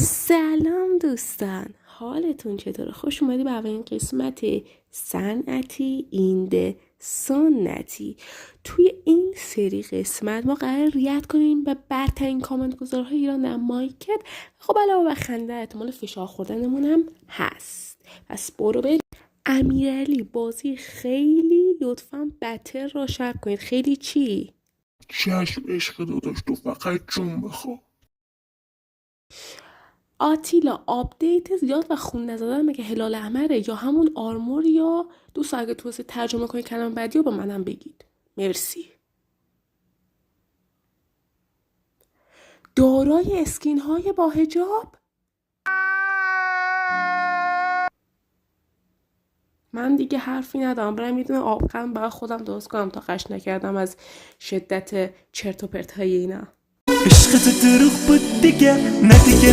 سلام دوستان، حالتون چطوره؟ خوش اومدی به اولین قسمت صنعتی ایند سنتی. توی این سری قسمت ما قرار ریاکت کنیم به برترین کامنت گذارهای ایران در مایکت. خب علاوه بر خنده احتمال فشار خوردنمون هم هست. پس برو بریم. امیرعلی بازی خیلی لطفاً بتر را شرط کنید. خیلی چی؟ چشم عشق داداش، تو فقط جون بخوا. آتیلا آپدیت زیاد و خون نزدن مگه هلال احمره یا همون آرمور، یا دوست اگه توسه ترجمه کنی کلمه بعدی رو با منم بگید. مرسی. دارای اسکین های با حجاب؟ من دیگه حرفی ندارم. برم یه دونه آبقند برای خودم درست کنم تا قش نکردم از شدت چرت و پرت های اینا. عشق تو دروغ بود دیگه، نه دیگه